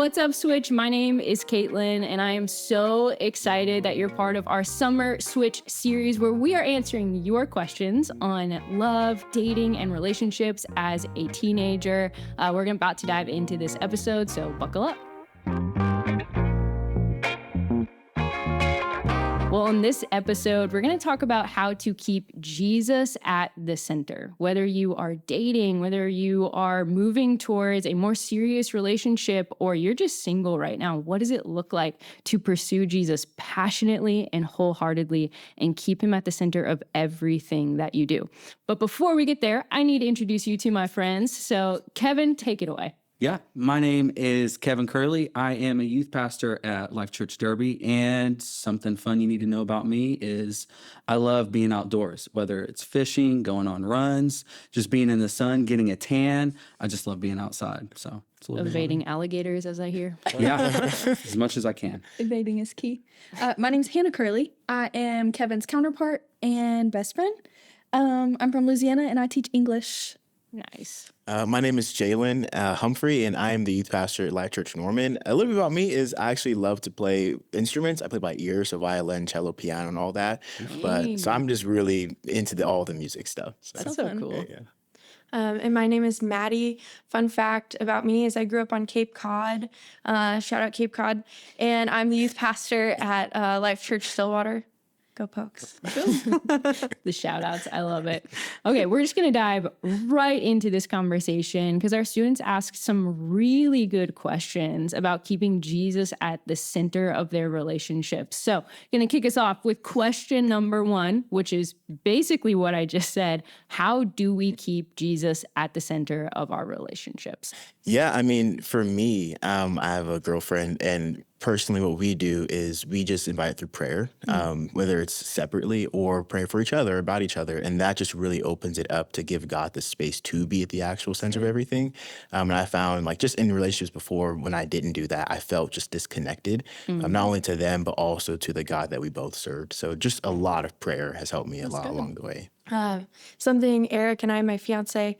What's up, Switch? My name is Caitlin, and I am so excited that you're part of our Summer Switch series where we are answering your questions on love, dating, and relationships as a teenager. We're about to dive into this episode, so buckle up. Well, in this episode, we're going to talk about how to keep Jesus at the center. Whether you are dating, whether you are moving towards a more serious relationship, or you're just single right now, what does it look like to pursue Jesus passionately and wholeheartedly and keep him at the center of everything that you do? But before we get there, I need to introduce you to my friends. So Kevin, take it away. Yeah, my name is Kevin Curley. I am a youth pastor at Life.Church Derby, and something fun you need to know about me is I love being outdoors, whether it's fishing, going on runs, just being in the sun, getting a tan. I just love being outside. So it's a little Evading alligators, as I hear. Yeah, as much as I can. Evading is key. My name's Hannah Curley. I am Kevin's counterpart and best friend. I'm from Louisiana, and I teach English. Nice. My name is Jalen Humphrey, and I am the youth pastor at Life.Church Norman. A little bit about me is I actually love to play instruments. I play by ear, so violin, cello, piano, and all that. So I'm just really into all the music stuff. So. That's so cool. Yeah. And my name is Maddie. Fun fact about me is I grew up on Cape Cod. Shout out Cape Cod. And I'm the youth pastor at Life.Church Stillwater. Go Pokes. The shout outs. I love it. Okay, we're just going to dive right into this conversation because our students asked some really good questions about keeping Jesus at the center of their relationships. So, going to kick us off with question number 1, which is basically what I just said. How do we keep Jesus at the center of our relationships? Yeah, I mean, for me, I have a girlfriend, and personally what we do is we just invite through prayer, whether it's separately or pray for each other, about each other. And that just really opens it up to give God the space to be at the actual center of everything. And I found just in relationships before, when I didn't do that, I felt just disconnected, not only to them, but also to the God that we both served. So just a lot of prayer has helped me a lot along the way. Something Eric and I, my fiance,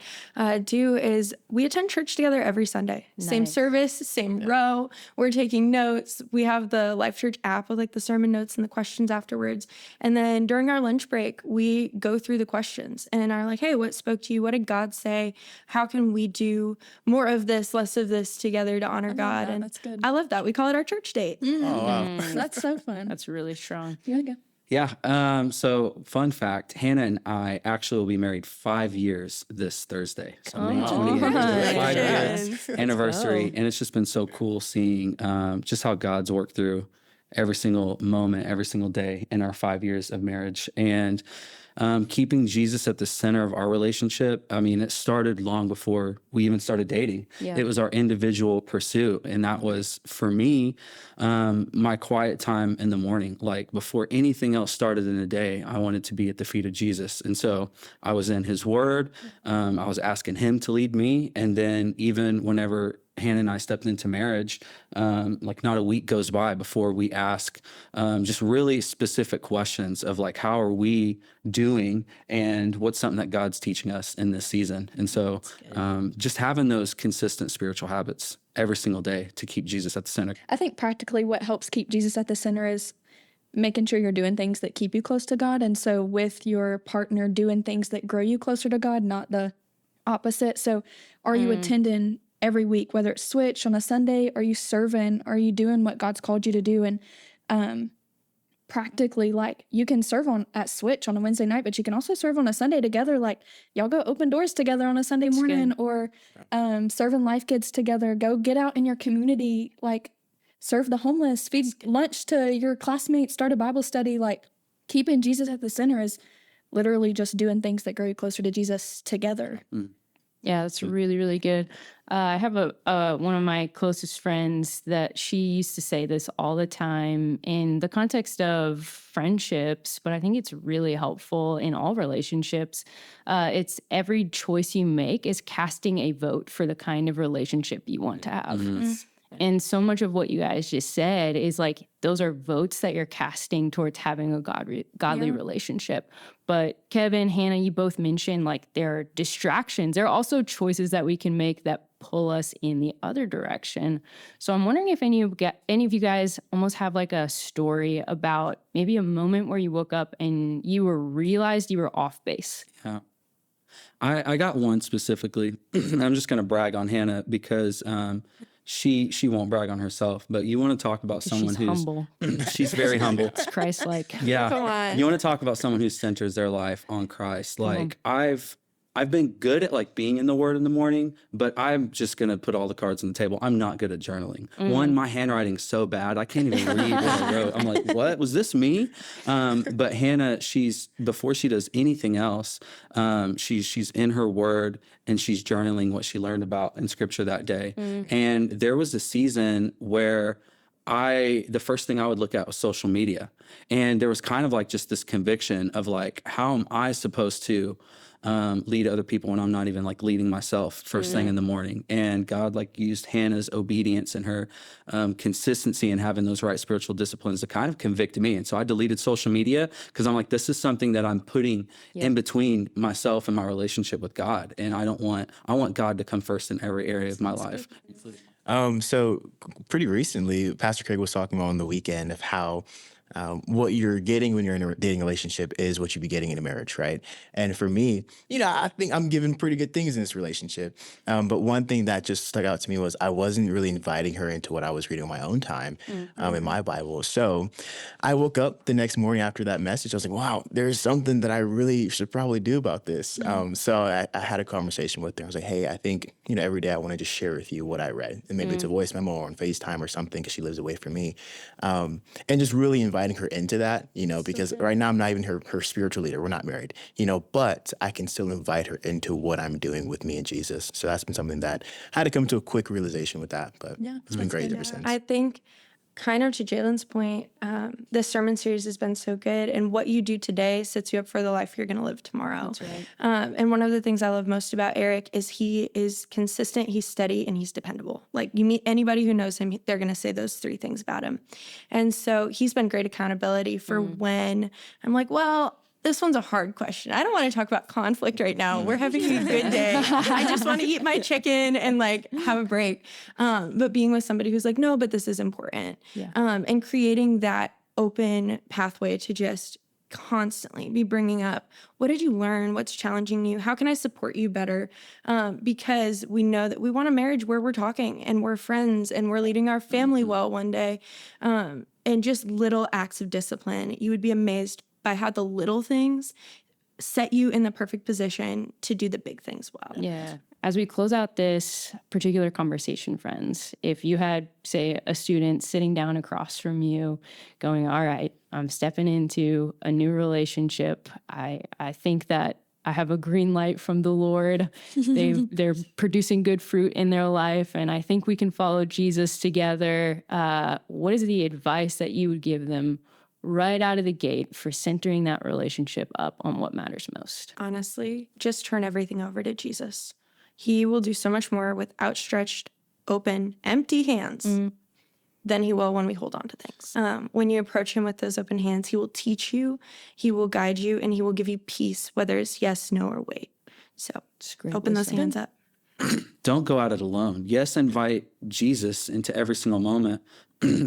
do is we attend church together every Sunday. Nice. Same service, same row. We're taking notes. We have the Life.Church app with the sermon notes and the questions afterwards. And then during our lunch break, we go through the questions and are like, hey, what spoke to you? What did God say? How can we do more of this, less of this together to honor God? That. And That's good. I love that. We call it our church date. Oh, wow. That's so fun. That's really strong. You go. Yeah, so fun fact, Hannah and I actually will be married 5 years this Thursday. So May 28th, 5 years anniversary. And it's just been so cool seeing just how God's worked through every single moment, every single day in our 5 years of marriage. And keeping Jesus at the center of our relationship, I mean, it started long before we even started dating. Yeah. It was our individual pursuit. And that was, for me, my quiet time in the morning. Like before anything else started in the day, I wanted to be at the feet of Jesus. And so I was in his word. I was asking him to lead me. And then even whenever Hannah and I stepped into marriage, not a week goes by before we ask just really specific questions of how are we doing and what's something that God's teaching us in this season. And so just having those consistent spiritual habits every single day to keep Jesus at the center. I think practically what helps keep Jesus at the center is making sure you're doing things that keep you close to God. And so with your partner, doing things that grow you closer to God, not the opposite. So are you attending every week, whether it's Switch on a Sunday? Are you serving? Are you doing what God's called you to do? And practically, you can serve at Switch on a Wednesday night, but you can also serve on a Sunday together. Y'all go open doors together on a Sunday morning, or serving Life Kids together. Go get out in your community, serve the homeless, feed lunch to your classmates, start a Bible study. Keeping Jesus at the center is literally just doing things that grow you closer to Jesus together. Yeah, that's really, really good. I have one of my closest friends that she used to say this all the time in the context of friendships, but I think it's really helpful in all relationships. It's every choice you make is casting a vote for the kind of relationship you want to have. Mm-hmm. And so much of what you guys just said is those are votes that you're casting towards having a godly relationship. But Kevin, Hannah, you both mentioned there are distractions. There are also choices that we can make that pull us in the other direction. So I'm wondering if any of you guys almost have like a story about maybe a moment where you woke up and realized you were off base. Yeah. I got one specifically. I'm just going to brag on Hannah because she won't brag on herself. But you want to talk about someone She's who's humble. she's very humble. It's Christ-like. Yeah. Come on. You want to talk about someone who centers their life on Christ. on. Like I've been good at like being in the Word in the morning, but I'm just gonna put all the cards on the table. I'm not good at journaling. One, my handwriting's so bad I can't even read what I wrote. I'm like, what was this me? But Hannah, she's before she does anything else, she's in her Word and she's journaling what she learned about in Scripture that day. And there was a season where the first thing I would look at was social media. And there was kind of like just this conviction of like, how am I supposed to lead other people when I'm not even like leading myself first thing in the morning? And God like used Hannah's obedience and her consistency in having those right spiritual disciplines to kind of convict me. And so I deleted social media because I'm like, this is something that I'm putting in between myself and my relationship with God. And I want God to come first in every area of my life. So pretty recently, Pastor Craig was talking about on the weekend of how what you're getting when you're in a dating relationship is what you'd be getting in a marriage, right? And for me, I think I'm giving pretty good things in this relationship. But one thing that just stuck out to me was I wasn't really inviting her into what I was reading on my own time in my Bible. So I woke up the next morning after that message. I was like, wow, there's something that I really should probably do about this. So I had a conversation with her. I was like, hey, I think, every day I want to just share with you what I read. And maybe it's a voice memo or on FaceTime or something because she lives away from me. And just really inviting her into that, because right now I'm not even her spiritual leader. We're not married, but I can still invite her into what I'm doing with me and Jesus. So that's been something that I had to come to a quick realization with that, but it's been great ever since. I think kind of to Jalen's point, this sermon series has been so good, and what you do today sets you up for the life you're going to live tomorrow. That's right. And one of the things I love most about Eric is he is consistent, he's steady, and he's dependable. Like you meet anybody who knows him, they're going to say those three things about him. And so he's been great accountability for when I'm like, well, this one's a hard question. I don't want to talk about conflict right now. We're having a good day. I just want to eat my chicken and like have a break. But being with somebody who's like, no, but this is important. Yeah. And creating that open pathway to just constantly be bringing up, what did you learn? What's challenging you? How can I support you better? Because we know that we want a marriage where we're talking and we're friends and we're leading our family well one day. And just little acts of discipline. You would be amazed by how the little things set you in the perfect position to do the big things well. Yeah. As we close out this particular conversation, friends, if you had, say, a student sitting down across from you going, all right, I'm stepping into a new relationship. I think that I have a green light from the Lord. They're producing good fruit in their life, and I think we can follow Jesus together. What is the advice that you would give them right out of the gate for centering that relationship up on what matters most? Honestly, just turn everything over to Jesus. He will do so much more with outstretched, open, empty hands than he will when we hold on to things. When you approach him with those open hands, he will teach you, he will guide you, and he will give you peace, whether it's yes, no, or wait. So open those hands up. Don't go at it alone. Yes, invite Jesus into every single moment.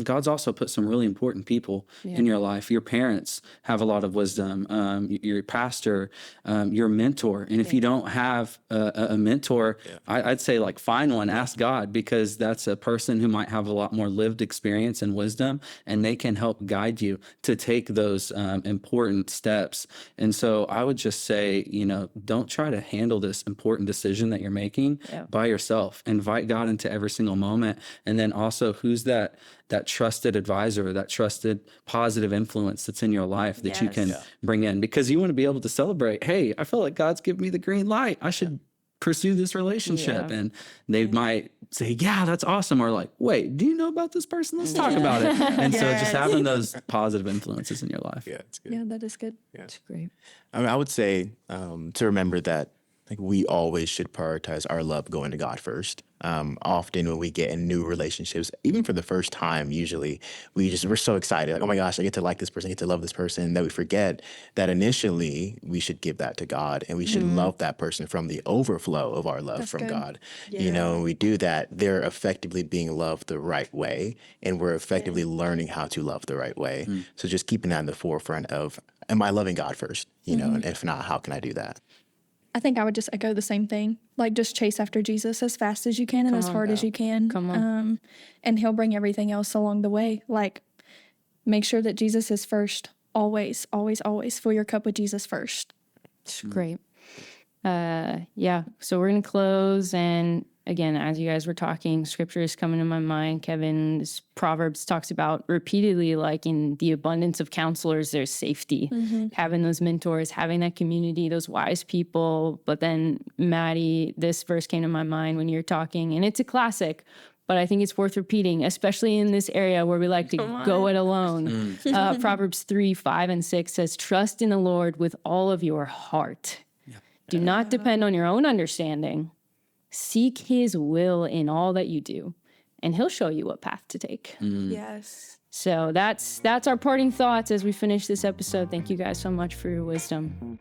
God's also put some really important people in your life. Your parents have a lot of wisdom. Your pastor, your mentor. And if you don't have a mentor, I'd say like find one, ask God, because that's a person who might have a lot more lived experience and wisdom, and they can help guide you to take those important steps. And so I would just say, don't try to handle this important decision that you're making by yourself. Invite God into every single moment. And then also, who's that trusted advisor, that trusted positive influence that's in your life that you can bring in, because you want to be able to celebrate, hey, I feel like God's given me the green light. I should pursue this relationship. And they might say, yeah, that's awesome. Or like, wait, do you know about this person? Let's talk about it. And so just having those positive influences in your life. Yeah, it's good. Yeah, that is good. That's great. I would say to remember that Like we always should prioritize our love going to God first. Often when we get in new relationships, even for the first time, usually we're so excited, like, oh my gosh, I get to like this person, I get to love this person, that we forget that initially we should give that to God and we should love that person from the overflow of our love That's from good. God. You know, when we do that, they're effectively being loved the right way, and we're effectively learning how to love the right way. So just keeping that in the forefront of, am I loving God first? You know, and if not, how can I do that? I think I would just echo the same thing. Like, just chase after Jesus as fast as you can and as hard as you can. Come on. And he'll bring everything else along the way. Like, make sure that Jesus is first. Always, always, always. Fill your cup with Jesus first. It's great. Yeah. So we're going to close. And again, as you guys were talking, scripture is coming to my mind. Kevin's Proverbs talks about repeatedly, like in the abundance of counselors, there's safety. Having those mentors, having that community, those wise people. But then, Maddie, this verse came to my mind when you're talking, and it's a classic, but I think it's worth repeating, especially in this area where we like to go it alone. Proverbs 3, 5, and 6 says, trust in the Lord with all of your heart. Do not depend on your own understanding. Seek his will in all that you do, and he'll show you what path to take. Yes. So that's our parting thoughts as we finish this episode. Thank you guys so much for your wisdom.